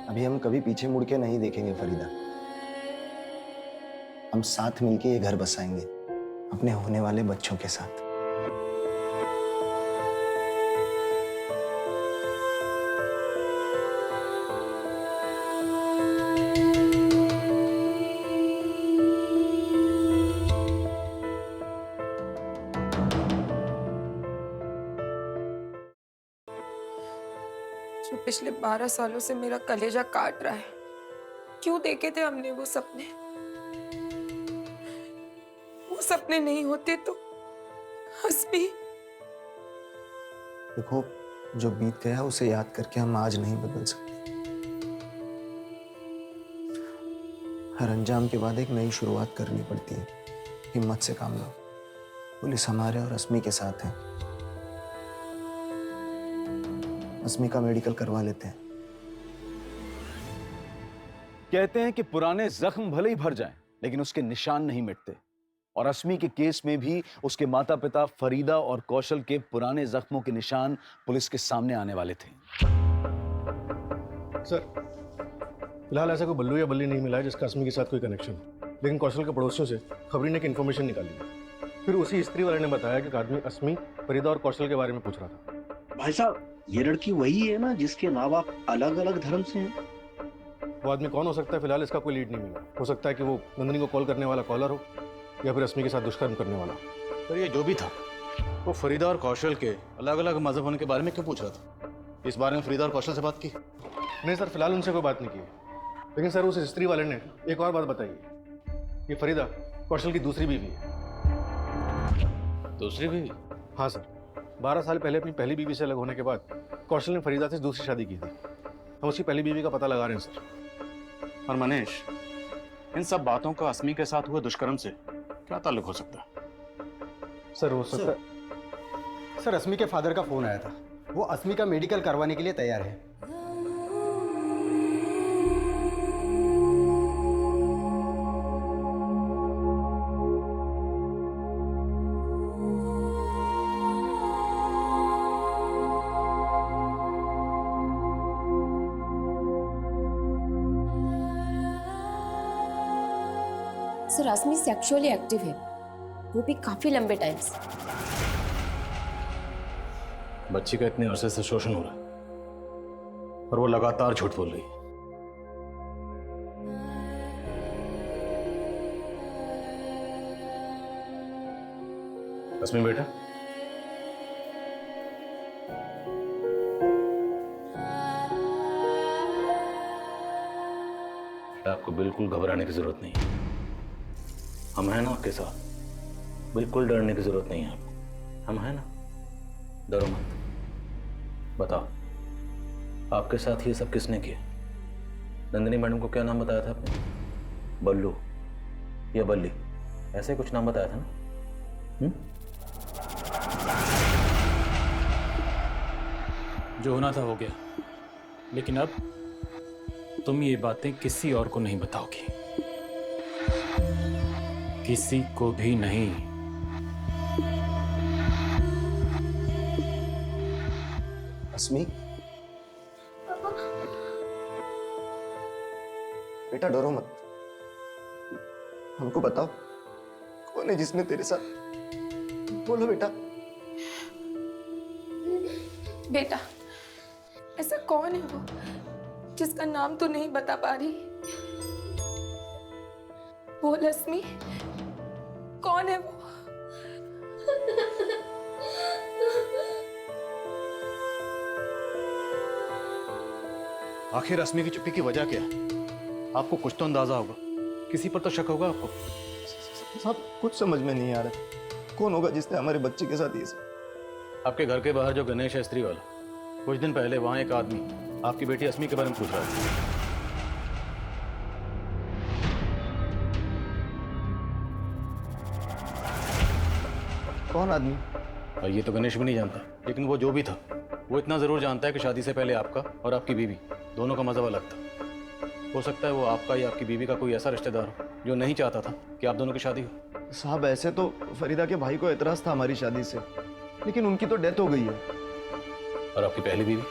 अभी हम कभी पीछे मुड़ के नहीं देखेंगे फरीदा। हम साथ मिलके ये घर बसाएंगे अपने होने वाले बच्चों के साथ। जो पिछले 12 सालों से मेरा कलेजा काट रहा है, क्यों देखे थे हमने वो सपने? वो सपने नहीं होते तो हस्बी। देखो, जो बीत गया उसे याद करके हम आज नहीं बदल सकते। हर अंजाम के बाद एक नई शुरुआत करनी पड़ती है। हिम्मत से काम लो। पुलिस हमारे और अस्मी के साथ है। अस्मी का मेडिकल करवा लेते हैं। कहते हैं कि पुराने जख्म भले ही भर जाएं, लेकिन उसके निशान नहीं मिटते। और अस्मी के केस में भी उसके माता पिता फरीदा और कौशल के पुराने जख्मों के निशान पुलिस के सामने आने वाले थे। सर, फिलहाल ऐसा कोई बल्लू या बल्ली नहीं मिला है जिसका अस्मी के साथ कोई कनेक्शन हो, लेकिन कौशल के पड़ोसियों से खबरी ने एक इन्फॉर्मेशन निकाली है। फिर उसी स्त्री वाले ने बताया कि एक आदमी अस्मी, फरीदा और कौशल के बारे में पूछ रहा था। भाई साहब, ये लड़की वही है ना जिसके माँ बाप अलग अलग धर्म से हैं? वो आदमी कौन हो सकता है, फिलहाल इसका कोई लीड नहीं मिला। हो सकता है कि वो नंदिनी को कॉल करने वाला कॉलर हो या फिर अस्मी के साथ दुष्कर्म करने वाला। पर ये जो भी था, वो फरीदा और कौशल के अलग अलग मजहब होने के बारे में क्यों पूछ रहा था? इस बारे में फरीदा और कौशल से बात की? नहीं सर, फिलहाल उनसे कोई बात नहीं की। लेकिन सर, उस स्त्री वाले ने एक और बात बताई है। ये फरीदा कौशल की दूसरी बीवी है। दूसरी बीवी? हाँ सर, 12 साल पहले अपनी पहली बीवी से अलग होने के बाद कौशल ने फरीदा से दूसरी शादी की थी। हम उसकी पहली बीवी का पता लगा रहे हैं सर। और मनीष, इन सब बातों का अस्मी के साथ हुए दुष्कर्म से क्या ताल्लुक हो सकता है? सर हो सकता है। सर, अस्मी के फादर का फोन आया था। वो अस्मी का मेडिकल करवाने के लिए तैयार है। सर, अस्मी सेक्सुअली एक्टिव है, वो भी काफी लंबे टाइम से। बच्ची का इतने अरसे से शोषण हो रहा है और वो लगातार झूठ बोल रही है। अस्मी बेटा, आपको बिल्कुल घबराने की जरूरत नहीं है। हम हैं ना आपके साथ। बिल्कुल डरने की जरूरत नहीं है आपको। हम हैं ना, डरो मत। बताओ, आपके साथ ये सब किसने किया? नंदिनी मैडम को क्या नाम बताया था आपने? बल्लू या बल्ली, ऐसे कुछ नाम बताया था ना? जो होना था हो गया, लेकिन अब तुम ये बातें किसी और को नहीं बताओगी। किसी को भी नहीं। अस्मी, बेटा डरो मत। हमको बताओ, कौन है जिसने तेरे साथ? बोलो बेटा। बेटा, ऐसा कौन है वो जिसका नाम तो नहीं बता पा रही? बोल अस्मी, कौन है वो? आखिर अस्मी की चुप्पी की वजह क्या है? आपको कुछ तो अंदाजा होगा, किसी पर तो शक होगा आपको। साहब, कुछ समझ में नहीं आ रहा। कौन होगा जिसने हमारे बच्चे के साथ ये सब? आपके घर के बाहर जो गणेश है स्त्री वाला, कुछ दिन पहले वहां एक आदमी आपकी बेटी अस्मी के बारे में पूछ रहा था। कौन आदमी? और ये तो गणेश भी नहीं जानता, लेकिन वो जो भी था, वो इतना जरूर जानता है कि शादी से पहले आपका और आपकी बीवी दोनों का मजहब अलग था। हो सकता है वो आपका या आपकी बीवी का कोई ऐसा रिश्तेदार हो जो नहीं चाहता था कि आप दोनों की शादी हो। साहब, ऐसे तो फरीदा के भाई को एतराज था हमारी शादी से, लेकिन उनकी तो डेथ हो गई है। और आपकी पहली बीवी,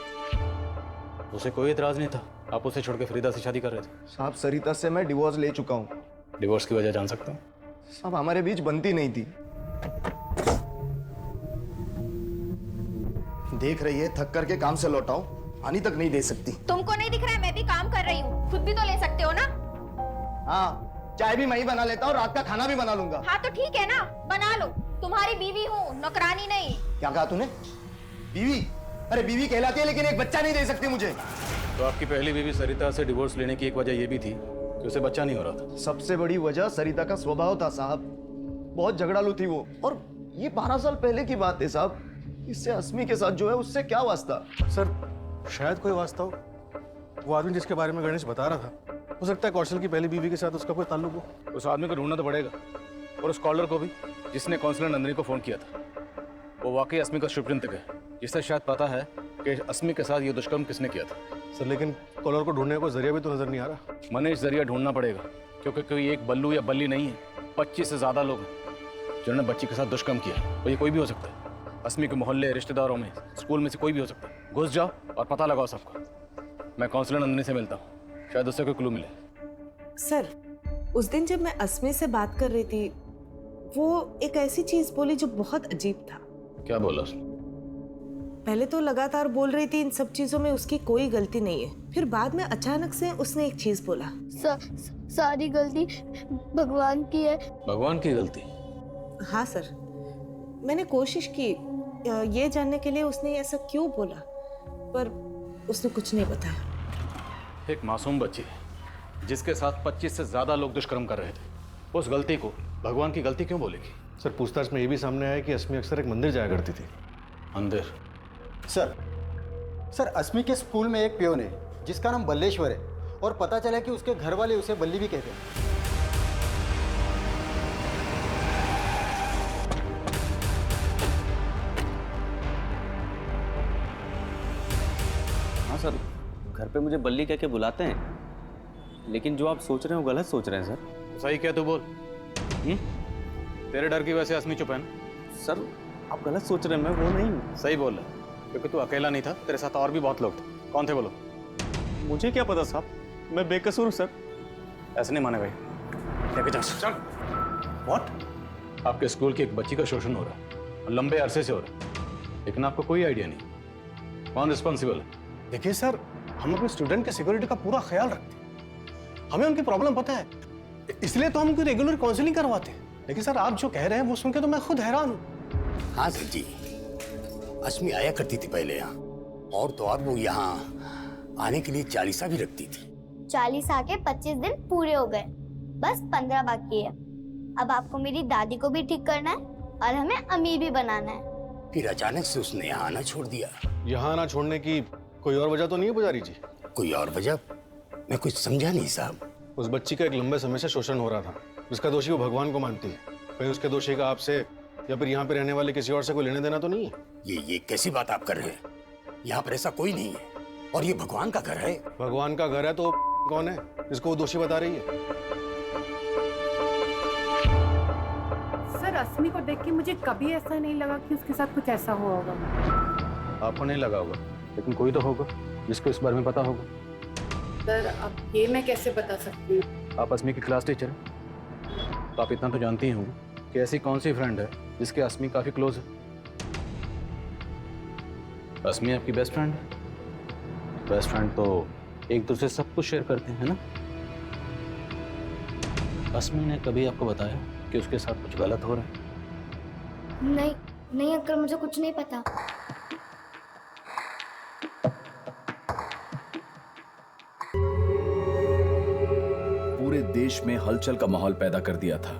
उसे कोई एतराज नहीं था। आप उसे छोड़ के फरीदा से शादी कर रहे थे। साहब सरिता से मैं डिवोर्स ले चुका हूँ। डिवोर्स की वजह जान सकता हूँ? साहब हमारे बीच बनती नहीं थी। देख रही है, थक करके काम से लौटाओ, पानी तक नहीं दे सकती। तुमको नहीं दिख रहा है मैं भी काम कर रही हूँ, खुद भी तो ले सकते हो ना। हाँ, चाय भी मैं ही बना लेता हूँ, रात का खाना भी बना लूंगा। हाँ तो ठीक है ना, बना लो, तुम्हारी बीवी हूँ, नौकरानी नहीं। क्या कहा तूने? बीवी? अरे बीवी कहलाती है लेकिन एक बच्चा नहीं दे सकती मुझे। तो आपकी पहली बीवी सरिता से डिवोर्स लेने की एक वजह यह भी थी कि उसे बच्चा नहीं हो रहा था। सबसे बड़ी वजह सरिता का स्वभाव था साहब, बहुत झगड़ालू थी वो। और ये 12 साल पहले की बात है साहब, इससे अस्मी के साथ जो है उससे क्या वास्ता? सर शायद कोई वास्ता हो। वो आदमी जिसके बारे में गणेश बता रहा था, हो सकता है कौशल की पहली बीवी के साथ उसका कोई ताल्लुक हो। उस आदमी को ढूंढना तो पड़ेगा, और उस कॉलर को भी जिसने काउंसलर नंदिनी को फोन किया था। वो वाकई अस्मी का शुभचिंतक है, जिससे शायद पता है कि अस्मी के साथ ये दुष्कर्म किसने किया था। सर लेकिन कॉलर को ढूंढने का कोई जरिया भी तो नजर नहीं आ रहा। मनीष, जरिया ढूंढना पड़ेगा, क्योंकि कोई एक बल्लू या बल्ली नहीं है, 25 से ज्यादा लोग हैं जिन्होंने बच्ची के साथ दुष्कर्म किया। और ये कोई भी हो सकता है, अस्मी के मोहल्ले, रिश्तेदारों में, स्कूल में से कोई भी हो सकता है। घुस जाओ और पता लगाओ सबका। मैं काउंसलर नंदिनी से मिलता हूँ, शायद उससे कोई क्लू मिले। सर उस दिन जब मैं अस्मी से बात कर रही थी, वो एक ऐसी चीज बोली जो बहुत अजीब था। क्या बोला उसने? पहले तो लगातार बोल रही थी इन सब चीजों में उसकी कोई गलती नहीं है, फिर बाद में अचानक से उसने एक चीज बोला, सारी गलती भगवान की है। भगवान की गलती? हाँ सर, मैंने कोशिश की ये जानने के लिए उसने ऐसा क्यों बोला, पर उसने कुछ नहीं बताया। एक मासूम बच्ची जिसके साथ 25 से ज्यादा लोग दुष्कर्म कर रहे थे, उस गलती को भगवान की गलती क्यों बोलेगी? सर पूछताछ में ये भी सामने आया कि अस्मी अक्सर एक मंदिर जाया करती थी। मंदिर? सर अस्मी के स्कूल में एक पियोन है जिसका नाम बल्लेश्वर है, और पता चला कि उसके घर वाले उसे बल्ली भी कहते हैं। हाँ सर, घर पे मुझे बल्ली कह के बुलाते हैं, लेकिन जो आप सोच रहे हो गलत सोच रहे हैं सर। सही क्या तू बोल? तेरे डर की वजह से अस्मी चुप है ना? सर आप गलत सोच रहे हैं, मैं वो नहीं हूँ। सही बोल रहा है, क्योंकि तू अकेला नहीं था, तेरे साथ और भी बहुत लोग थे। कौन थे बोलो? मुझे क्या पता साहब, मैं बेकसूर हूँ सर। ऐसे नहीं मानेगा ये। लेके जा। चल। व्हाट? आपके स्कूल की एक बच्ची का शोषण हो रहा है, और लंबे अरसे से हो रहा है, लेकिन आपको कोई आइडिया नहीं। कौन रिस्पॉन्सिबल है? देखिए सर, हम अपने स्टूडेंट के सिक्योरिटी का पूरा ख्याल रखते हैं, हमें उनकी प्रॉब्लम पता है, इसलिए तो हम उनकी रेगुलर काउंसलिंग करवाते हैं। लेकिन सर आप जो कह रहे हैं वो सुन के तो मैं खुद हैरान हूँ। हाँ सर जी, अस्मी आया करती थी पहले यहाँ, और तो और वो यहाँ आने के लिए 40 भी रखती थी। 40 आके 25 दिन पूरे हो गए, बस 15 बाकी है। अब आपको मेरी दादी को भी ठीक करना है और हमें अमीर भी बनाना है। फिर अचानक से उसने यहाँ आना छोड़ दिया। यहाँ आना छोड़ने की कोई और वजह तो नहीं है पुजारी जी? कोई और वजह? मैं कुछ समझा नहीं साहब। उस बच्ची का एक लंबे समय से शोषण हो रहा था, जिसका दोषी वो भगवान को मानती है। कहीं उसके दोषी का आपसे या फिर यहाँ पे रहने वाले किसी और से कोई लेने देना तो नहीं है? ये कैसी बात आप कर रहे हैं? यहाँ पर ऐसा कोई नहीं है, और ये भगवान का घर है। भगवान का घर है तो कौन है जिसको वो दोषी बता रही है? सर अस्मी को देख के मुझे कभी ऐसा नहीं लगा कि उसके साथ कुछ ऐसा हुआ होगा। आपको नहीं लगा होगा, लेकिन कोई तो होगा जिसको इस बारे में पता होगा। सर अब ये मैं कैसे बता सकती हूँ? आप अस्मी की क्लास टीचर हैं, तो आप इतना तो जानती ही होंगे कि ऐसी कौन सी फ्रेंड है जिसके अस्मी काफी क्लोज है। अस्मी आपकी बेस्ट फ्रेंड है। बेस्ट फ्रेंड तो एक दूसरे से सब कुछ शेयर करते हैं ना? अस्मी ने कभी आपको बताया कि उसके साथ कुछ गलत हो रहा है? नहीं अंकल, मुझे कुछ नहीं पता। पूरे देश में हलचल का माहौल पैदा कर दिया था।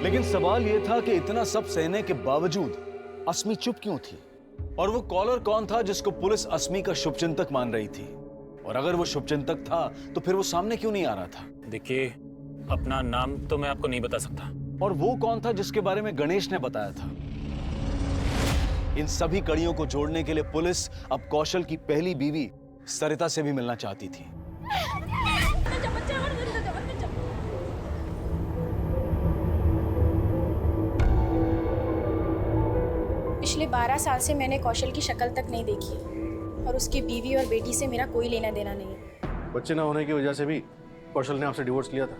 लेकिन सवाल यह था कि इतना सब सहने के बावजूद अस्मी चुप क्यों थी? और वो कॉलर कौन था जिसको पुलिस अस्मी का शुभचिंतक मान रही थी? और अगर वो शुभचिंतक था तो फिर वो सामने क्यों नहीं आ रहा था? देखिए, अपना नाम तो मैं आपको नहीं बता सकता। और वो कौन था जिसके बारे में गणेश ने बताया था? इन सभी कड़ियों को जोड़ने के लिए पुलिस अब कौशल की पहली बीवी सरिता से भी मिलना चाहती थी। पिछले 12 साल से मैंने कौशल की शक्ल तक नहीं देखी और उसकी बीवी और बेटी से मेरा कोई लेना देना नहीं है। बच्चे ना होने की वजह से भी कौशल ने आपसे डिवोर्स लिया था।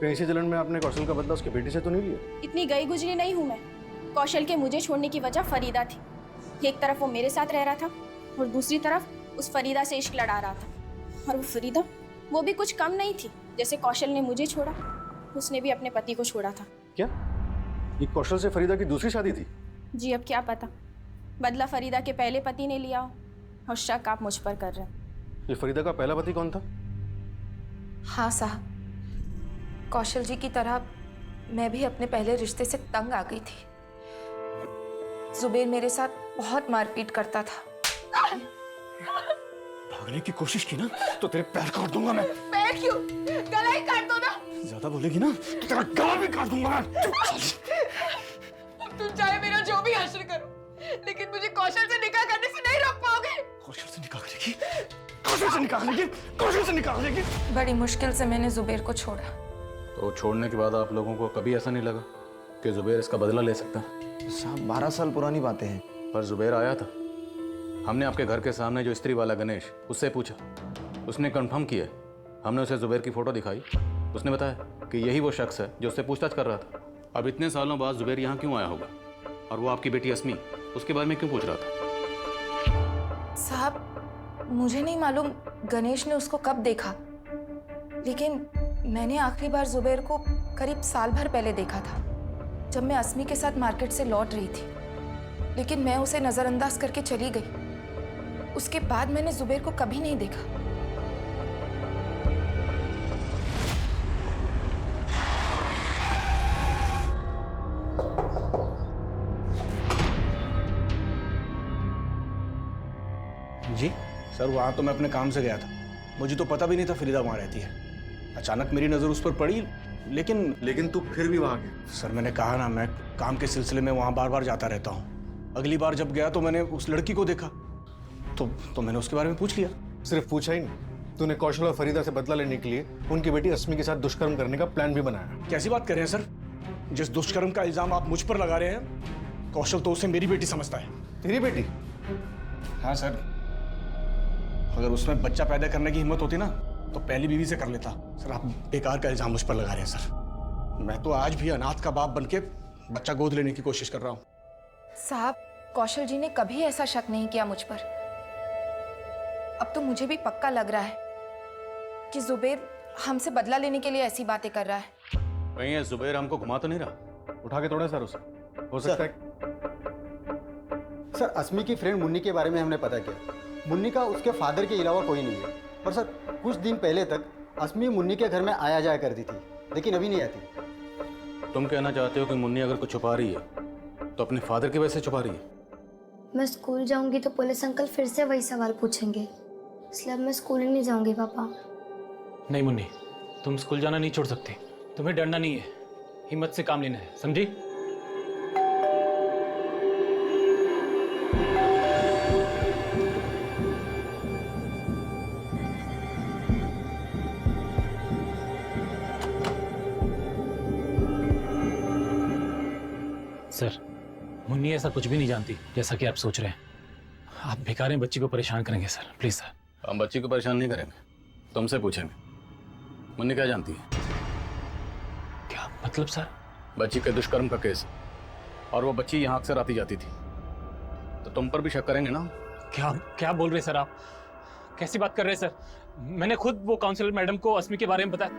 कहीं इसी जलन में आपने कौशल का बदला उसकी बेटी से तो नहीं लिया? इतनी गई गुजरी नहीं हूँ मैं। कौशल के मुझे छोड़ने की वजह फरीदा थी। एक तरफ वो मेरे साथ रह रहा था और दूसरी तरफ उस फरीदा से इश्क लड़ा रहा था। और वो फरीदा वो भी कुछ कम नहीं थी। जैसे कौशल ने मुझे छोड़ा, उसने भी अपने पति को छोड़ा था। क्या ये कौशल से फरीदा की दूसरी शादी थी? जी अब क्या पता, बदला फरीदा के पहले पति ने लिया हो और शक आप मुझ पर कर रहे हैं। ये फरीदा का पहला पति कौन था? हाँ साहब, कौशल जी की तरह मैं भी अपने पहले रिश्ते से तंग आ गई थी। जुबेर मेरे साथ बहुत मारपीट करता था। भागने की कोशिश की ना तो तेरे पैर काट दूंगा मैं। पैर क्यों? गला ही काट दो ना। ज्यादा बोलेगी ना तो तेरा गला भी काट दूंगा मैं। तुम चाहे मेरा जो भी हासिल करो, लेकिन मुझे कौशल से निकाह करने से नहीं रोक पाओगे। कौशल से निकाह करेगी? कौशल से निकाह करेगी? कौशल से निकाह करेगी? बड़ी मुश्किल से मैंने जुबेर को छोड़ा। तो छोड़ने के बाद आप लोगों को कभी ऐसा नहीं लगा कि जुबेर इसका बदला ले सकता है? साहब 12 साल पुरानी बातें हैं। पर जुबेर आया था। हमने आपके घर के सामने जो इस्त्री वाला गणेश, उससे पूछा, उसने कंफर्म किया। हमने उसे जुबेर की फोटो दिखाई, उसने बताया कि यही वो शख्स है जो उससे पूछताछ कर रहा था। अब इतने सालों बाद जुबेर यहाँ क्यों आया होगा? और वो आपकी बेटी अस्मी, उसके बारे में क्यों पूछ रहा था? साहब मुझे नहीं मालूम गणेश ने उसको कब देखा, लेकिन मैंने आखिरी बार जुबेर को करीब साल भर पहले देखा था, जब मैं अस्मी के साथ मार्केट से लौट रही थी। लेकिन मैं उसे नजरअंदाज करके चली गई। उसके बाद मैंने जुबेर को कभी नहीं देखा। जी सर, वहाँ तो मैं अपने काम से गया था। मुझे तो पता भी नहीं था फरीदा वहाँ रहती है। अचानक मेरी नज़र उस पर पड़ी, लेकिन तू फिर भी वहाँ गया? सर मैंने कहा ना, मैं काम के सिलसिले में वहाँ बार बार जाता रहता हूँ। अगली बार जब गया तो मैंने उस लड़की को देखा, तो मैंने उसके बारे में पूछ लिया। सिर्फ पूछा ही नहीं, तूने कौशल और फरीदा से बदला लेने के लिए उनकी बेटी अस्मी के साथ दुष्कर्म करने का प्लान भी बनाया। कैसी बात कर रहे हैं सर? जिस दुष्कर्म का इल्जाम आप मुझ पर लगा रहे हैं, कौशल तो उसे मेरी बेटी समझता है। तेरी बेटी? हाँ सर, अगर उसमें बच्चा पैदा करने की हिम्मत होती ना तो पहली बीवी से कर लेता। सर आप बेकार का इल्जाम मुझ पर लगा रहे हैं सर। मैं तो आज भी अनाथ का बाप बनके बच्चा गोद लेने की कोशिश कर रहा हूँ। साहब कौशल जी ने कभी ऐसा शक नहीं किया मुझ पर। अब तो मुझे भी पक्का लग रहा है कि जुबेर हमसे बदला लेने के लिए ऐसी बातें कर रहा है। कहीं ये जुबेर हमको घुमा तो नहीं रहा? उठा के तोड़े सर उसे, हो सकता है। सर अस्मी की फ्रेंड मुन्नी के बारे में हमने पता किया। मुन्नी का उसके फादर के अलावा कोई नहीं है। और सर कुछ दिन पहले तक अस्मी मुन्नी के घर में आया जाया करती थी, लेकिन अभी नहीं आती। तुम कहना चाहते हो कि मुन्नी अगर कुछ छुपा रही है तो अपने फादर की वजह से छुपा रही है? मैं स्कूल जाऊंगी तो पुलिस अंकल फिर से वही सवाल पूछेंगे, इसलिए अब मैं स्कूल ही नहीं जाऊंगी पापा। नहीं मुन्नी, तुम स्कूल जाना नहीं छोड़ सकती। तुम्हें डरना नहीं है, हिम्मत से काम लेना है, समझी? सर मुन्नी ऐसा कुछ भी नहीं जानती जैसा कि आप सोच रहे हैं। आप बेकार बच्ची को परेशान करेंगे सर, प्लीज सर। हम बच्ची को परेशान नहीं करेंगे, तुमसे पूछेंगे मुन्नी क्या जानती है। क्या मतलब सर? बच्ची के दुष्कर्म का केस, और वो बच्ची यहाँ अक्सर आती जाती थी, तो तुम पर भी शक करेंगे ना? क्या बोल रहे सर आप? कैसी बात कर रहे हैं सर? मैंने खुद वो काउंसलर मैडम को अस्मी के बारे में बताया।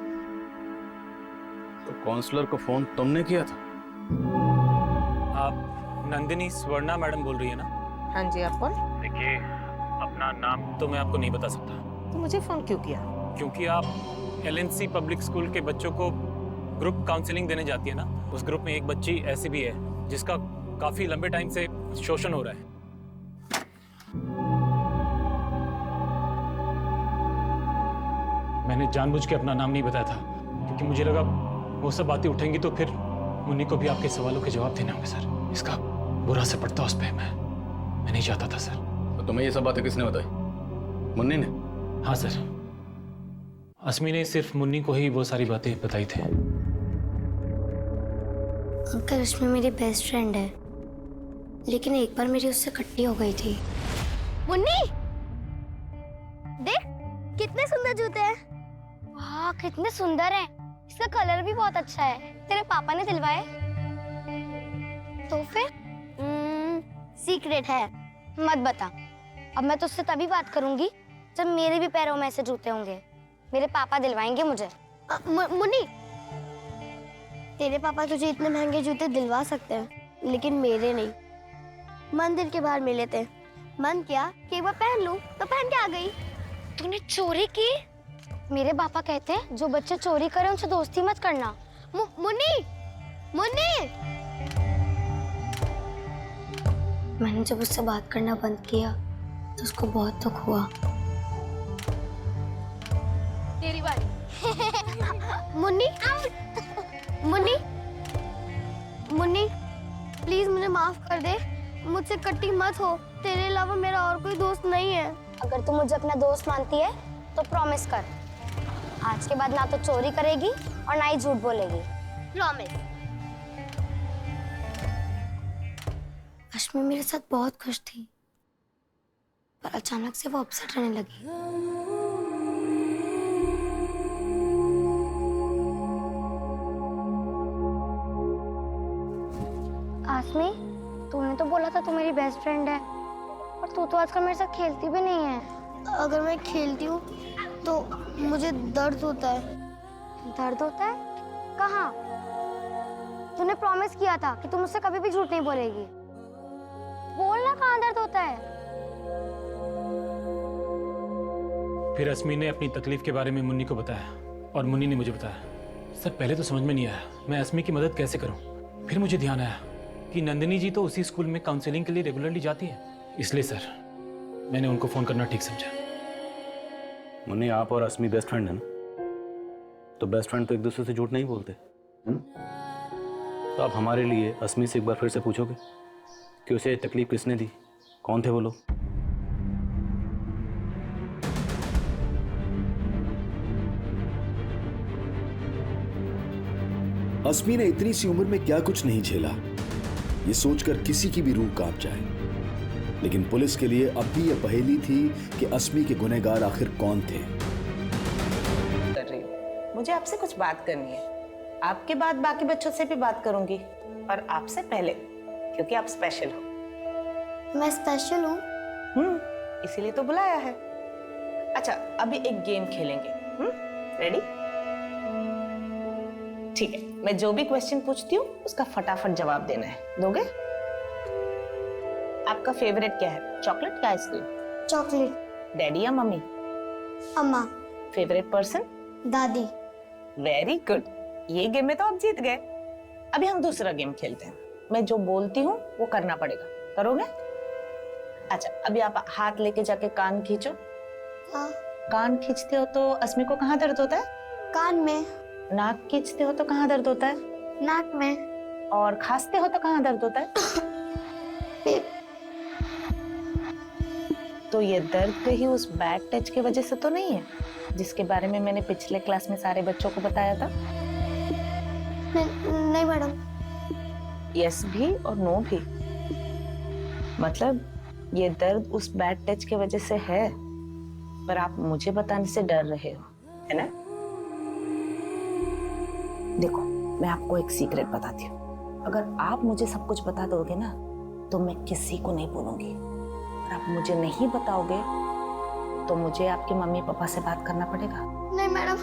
तो काउंसलर को फोन तुमने किया था? आप नंदिनी स्वर्णा मैडम बोल रही है ना? हाँ जी, आप कौन? देखिए अपना नाम तो मैं आपको नहीं बता सकता। तो मुझे फोन क्यों किया? क्योंकि आप LNC पब्लिक स्कूल के बच्चों को ग्रुप काउंसलिंग देने जाती है ना। उस ग्रुप में एक बच्ची ऐसी भी है जिसका काफी लंबे टाइम से शोषण हो रहा है। मैंने जानबूझ के अपना नाम नहीं बताया था क्योंकि मुझे लगा वो सब बातें उठेंगी तो फिर मुन्नी को भी आपके सवालों के जवाब देने होंगे सर। इसका बुरा असर पड़ता उस पर। मैं मैं नहीं चाहता था सर। तो तुम्हें ये सब बातें किसने बताई? मुन्नी ने? हाँ सर, अस्मी ने सिर्फ मुन्नी को ही वो सारी बातें बताई थी। अंकल, रश्मि मेरी बेस्ट फ्रेंड है, लेकिन एक बार मेरी उससे खट्टी हो गई थी। मुन्नी, देख कितने सुंदर जूते हैं। वाह, कितने सुंदर हैं। इसका कलर भी बहुत अच्छा है। तेरे पापा ने दिलवाए? तो फिर सीक्रेट है, मत बता। अब मैं तुझसे तभी बात करूंगी जब मेरे भी पैरों में ऐसे जूते होंगे। मेरे पापा दिलवाएंगे मुझे। मुन्नी, तेरे पापा तुझे इतने महंगे जूते दिलवा सकते हैं, लेकिन मेरे नहीं। मंदिर के बाहर मिले थे, मन किया कि एक बार पहन लूं, तो पहन के आ गई। तूने चोरी की? मेरे पापा कहते हैं जो बच्चे चोरी करें उनसे दोस्ती मत करना। मुन्नी, मुन्नी! मैंने जब उससे बात करना बंद किया तो उसको बहुत दुख हुआ। तेरी बारी। मुन्नी, मुन्नी, मुन्नी, प्लीज मुझे माफ कर दे। मुझसे कट्टी मत हो। तेरे अलावा मेरा और कोई दोस्त नहीं है। अगर तू मुझे अपना दोस्त मानती है तो प्रॉमिस कर, आज के बाद ना तो चोरी करेगी और ना ही झूठ बोलेगी। प्रॉमिस। रश्मि मेरे साथ बहुत खुश थी, पर अचानक से वो अपसेट रहने लगी। आसमी, तूने तो बोला था तू मेरी बेस्ट फ्रेंड है, और तू तो आजकल मेरे साथ खेलती भी नहीं है। अगर मैं खेलती हूँ तो मुझे दर्द होता है। दर्द होता है? कहाँ? तूने प्रॉमिस किया था कि तू मुझसे कभी भी झूठ नहीं बोलेगी। बोलना, कहाँ दर्द होता है? फिर अस्मी ने अपनी तकलीफ के बारे में मुन्नी को बताया और मुन्नी ने मुझे बताया। सर, पहले तो समझ में नहीं आया मैं अस्मी की मदद कैसे करूं। फिर मुझे ध्यान आया कि नंदिनी जी तो उसी स्कूल में काउंसलिंग के लिए रेगुलरली जाती है, इसलिए सर मैंने उनको फोन करना ठीक समझा। मुन्नी, आप और अस्मी बेस्ट फ्रेंड है ना? तो बेस्ट फ्रेंड तो एक दूसरे से झूठ नहीं बोलते, है ना? तो आप हमारे लिए अस्मी से एक बार फिर से पूछोगे कि उसे तकलीफ किसने दी, कौन थे वो लोग? अस्मी ने इतनी सी उम्र में क्या कुछ नहीं झेला, ये सोचकर किसी की भी रूह कांप जाए। लेकिन पुलिस के लिए अब भी यह पहेली थी कि अस्मी के गुनहगार आखिर कौन थे। कर रही हूँ, मुझे आपसे कुछ बात करनी है। आपके बाद बाकी बच्चों से भी बात करूंगी, पर आपसे पहले, क्योंकि आप स्पेशल हो। मैं स्पेशल हूँ? इसीलिए तो बुलाया है। अच्छा, अभी एक गेम खेलेंगे। रेडी? ठीक है, मैं जो भी क्वेश्चन पूछती हूँ उसका फटाफट जवाब देना है। दोगे? आपका फेवरेट क्या है, चॉकलेट या आइसक्रीम? चॉकलेट। डैडी या मम्मी? अम्मा। Favourite person? दादी। वेरी गुड, ये गेम में तो आप जीत गए। अभी हम दूसरा गेम खेलते हैं। मैं जो बोलती हूँ वो करना पड़ेगा, करोगे? अच्छा, अभी आप हाथ लेके जाके कान खींचो। हाँ। कान खींचते हो तो अस्मी को कहाँ दर्द होता है? कान में। नाक खींचते हो तो कहाँ दर्द होता है? नाक में। और खांसते हो तो कहाँ दर्द होता है? तो ये दर्द कहीं उस बैड टच की वजह से तो नहीं है जिसके बारे में मैंने पिछले क्लास में सारे बच्चों को बताया था? नहीं मैडम। यस भी और नो भी। मतलब ये दर्द उस बैड टच की वजह से है, पर आप मुझे बताने से डर रहे हो, है ना? देखो, मैं आपको एक सीक्रेट बताती हूँ। अगर आप मुझे सब कुछ बता दोगे ना तो मैं किसी को नहीं बोलूंगी। और आप मुझे नहीं बताओगे तो मुझे आपके मम्मी पापा से बात करना पड़ेगा। नहीं मैडम,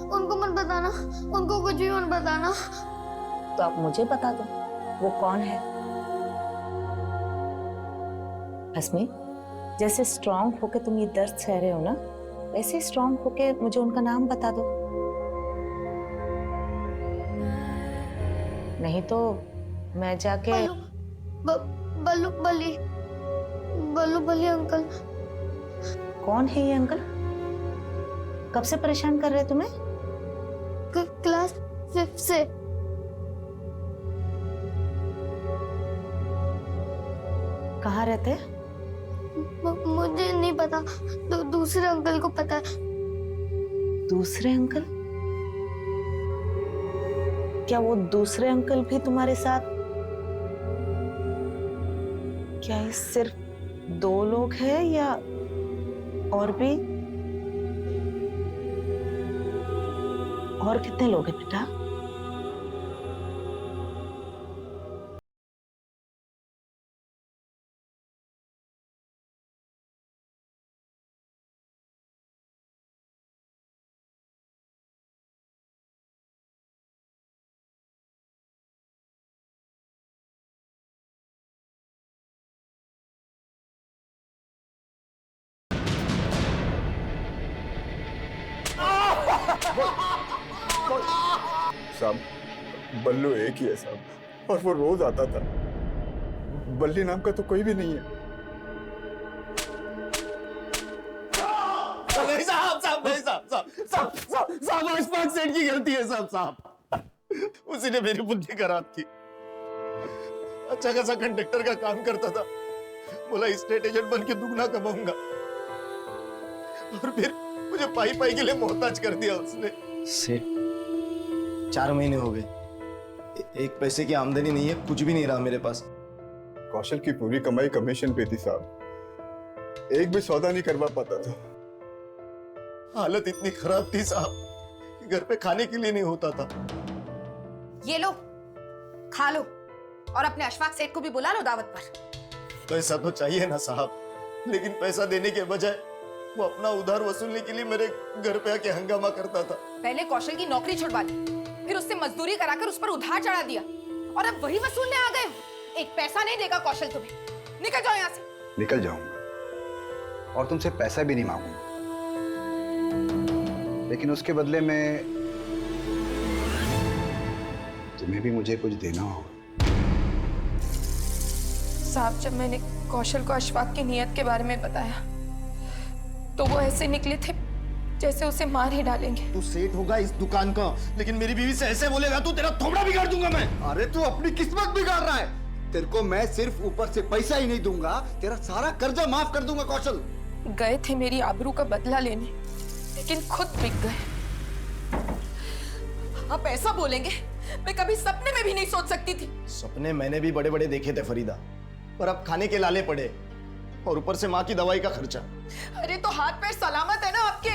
उनको मत बताना, उनको कुछ भी मत बताना। तो आप मुझे बता दो वो कौन है। अस्मी, जैसे स्ट्रांग होके तुम ये दर्द सह रहे हो ना, वैसे स्ट्रांग होके मुझे उनका नाम बता दो। नहीं तो मैं जाके बल्लू बली, बल्लू बली अंकल। कौन है ये अंकल? कब से परेशान कर रहे तुम्हें? क्लास 5 से। कहाँ रहते? मुझे नहीं पता, दूसरे अंकल को पता है। दूसरे अंकल? क्या वो दूसरे अंकल भी तुम्हारे साथ? क्या ये सिर्फ 2 लोग हैं या और भी? और कितने लोग हैं बेटा? साहब, बल्लू एक ही है साहब, और वो रोज आता था। बल्ली नाम का तो कोई भी नहीं है। नहीं साहब, साहब नहीं साहब, साहब साहब साहब अशफाक सेठ की गलती है साहब, साहब उसी ने मेरी बुद्धि खराब की। अच्छा खासा कंडक्टर का काम करता था, बोला स्टेट एजेंट बन के दुगना कमाऊंगा, और फिर मुझे पाई पाई के लिए मोहताज कर दिया उसने। सेठ 4 महीने हो गए, एक पैसे की आमदनी नहीं है, कुछ भी नहीं रहा मेरे पास। कौशल की पूरी कमाई कमीशन पे थी साहब, एक भी सौदा नहीं करवा पाता था। हालत इतनी खराब थी साहब कि घर पे खाने के लिए नहीं होता था। ये लो, खा लो, और अपने अशफाक सेठ को भी बुला लो दावत पर। पैसा तो चाहिए ना साहब, लेकिन पैसा देने के बजाय वो अपना उधार वसूलने के लिए मेरे घर पे आके हंगामा करता था। पहले कौशल की नौकरी छुड़वा दी, फिर उससे मजदूरी कराकर उस पर उधार चढ़ा दिया, और अब वही वसूलने आ गए हो। एक पैसा नहीं देगा कौशल तुम्हें। निकल जाओ यहाँ से। निकल जाऊंगा और तुमसे पैसा भी नहीं मांगूंगा, लेकिन उसके बदले में तुम्हें भी मुझे कुछ देना होगा। साहब, जब मैंने कौशल को अशफाक की नीयत के बारे में बताया तो वो ऐसे निकले थे जैसे उसे मार ही डालेंगे। तू सेठ होगा इस दुकान का, लेकिन मेरी बीवी से ऐसे बोलेगा तो तेरा थोबड़ा बिगाड़ दूंगा मैं। अरे तू अपनी किस्मत बिगाड़ रहा है। तेरे को मैं सिर्फ ऊपर से पैसा ही नहीं दूंगा, तेरा सारा कर्जा माफ कर दूंगा कौशल। गए थे मेरी आबरू का बदला लेने, लेकिन खुद बिक गए। आप ऐसा बोलेंगे, मैं कभी सपने में भी नहीं सोच सकती थी। सपने मैंने भी बड़े बड़े देखे थे फरीदा, पर अब खाने के लाले पड़े, और ऊपर से माँ की दवाई का खर्चा। अरे तो हाथ पैर सलामत है ना आपके,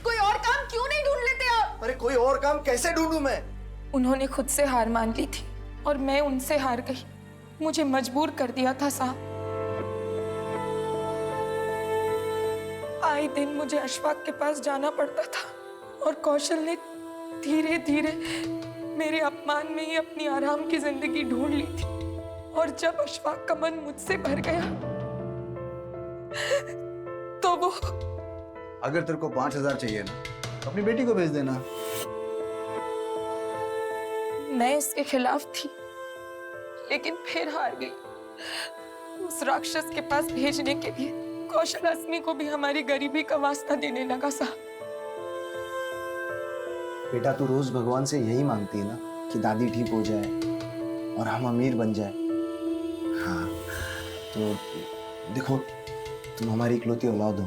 कोई और काम क्यों नहीं ढूंढ लेते आप? अरे कोई और काम कैसे ढूंढूं मैं? उन्होंने खुद से हार मान ली थी और मैं उनसे हार गई। मुझे मजबूर कर दिया था साहब। आए दिन मुझे अशफाक के पास जाना पड़ता था, और कौशल ने धीरे धीरे मेरे अपमान में ही अपनी आराम की जिंदगी ढूंढ ली थी। और जब अशफाक का मन मुझसे भर गया तो वो... अगर तेरे को 5000 चाहिए ना, अपनी बेटी को भेज देना। मैं इसके खिलाफ थी, लेकिन फिर हार गई। उस राक्षस के पास भेजने के लिए कौशल अस्मी को भी हमारी गरीबी का वास्ता देने लगा साहब। बेटा, तू रोज भगवान से यही मांगती है ना कि दादी ठीक हो जाए और हम अमीर बन जाए। हाँ, तो देखो, तुम हमारी इकलौती औलाद हो,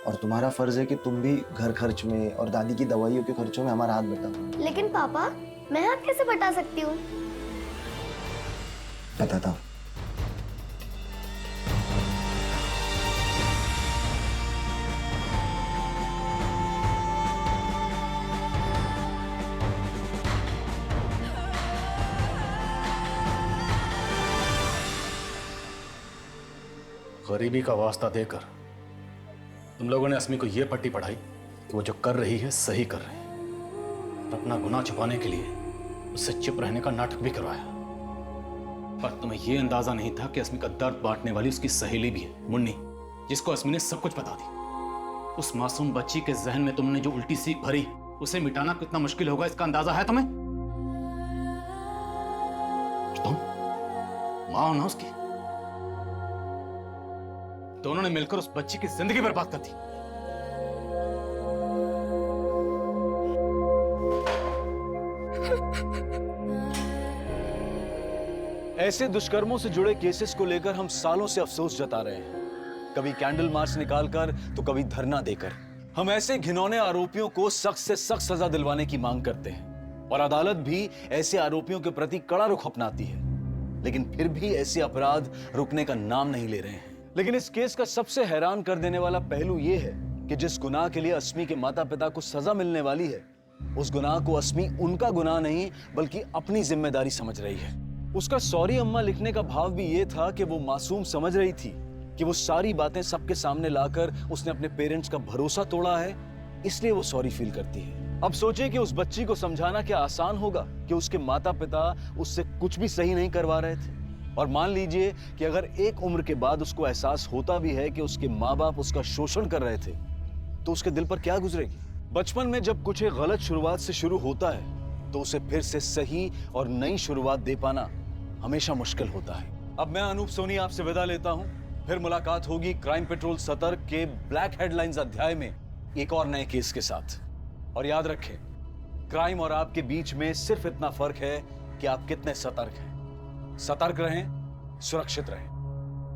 और तुम्हारा फर्ज है कि तुम भी घर खर्च में और दादी की दवाइयों के खर्चों में हमारा हाथ बटाओ। लेकिन पापा, मैं हाथ कैसे बटा सकती हूँ? बताता हूँ। गरीबी का वास्ता देकर तुम लोगों ने अस्मी को यह पट्टी पढ़ाई कि वो जो कर रही है सही कर रही है, और अपना गुनाह छुपाने के लिए उससे चुप रहने का नाटक भी करवाया। पर तुम्हें यह अंदाजा नहीं था कि अस्मी का दर्द बांटने वाली उसकी सहेली भी है, मुन्नी, जिसको अस्मी ने सब कुछ बता दी। उस मासूम बच्ची के जहन में तुमने जो उल्टी सीख भरी, उसे मिटाना कितना मुश्किल होगा इसका अंदाजा है तुम्हें? तुम मां हो ना उसकी, दोनों ने मिलकर उस बच्ची की जिंदगी बर्बाद कर दी। ऐसे दुष्कर्मों से जुड़े केसेस को लेकर हम सालों से अफसोस जता रहे हैं, कभी कैंडल मार्च निकालकर तो कभी धरना देकर। हम ऐसे घिनौने आरोपियों को सख्त से सख्त सजा दिलवाने की मांग करते हैं और अदालत भी ऐसे आरोपियों के प्रति कड़ा रुख अपनाती है, लेकिन फिर भी ऐसे अपराध रुकने का नाम नहीं ले रहे हैं। लेकिन इस केस का सबसे हैरान कर देने वाला पहलू यह है कि जिस गुनाह के लिए अस्मी के माता पिता को सजा मिलने वाली है, उस गुनाह को अस्मी उनका गुनाह नहीं बल्कि अपनी जिम्मेदारी समझ रही है। उसका सॉरी अम्मा लिखने का भाव भी यह था कि वो मासूम समझ रही थी कि वो सारी बातें सबके सामने लाकर उसने अपने पेरेंट्स का भरोसा तोड़ा है, इसलिए वो सॉरी फील करती है। अब सोचे कि उस बच्ची को समझाना क्या आसान होगा कि उसके माता पिता उससे कुछ भी सही नहीं करवा रहे थे। और मान लीजिए कि अगर एक उम्र के बाद उसको एहसास होता भी है कि उसके माँ बाप उसका शोषण कर रहे थे, तो उसके दिल पर क्या गुजरेगी। बचपन में जब कुछ एक गलत शुरुआत से शुरू होता है तो उसे फिर से सही और नई शुरुआत दे पाना हमेशा मुश्किल होता है। अब मैं अनूप सोनी आपसे विदा लेता हूं, फिर मुलाकात होगी क्राइम पेट्रोल सतर्क के ब्लैक हेडलाइंस अध्याय में एक और नए केस के साथ। और याद रखें, क्राइम और आपके बीच में सिर्फ इतना फर्क है कि आप कितने सतर्क हैं। सतर्क रहें, सुरक्षित रहें।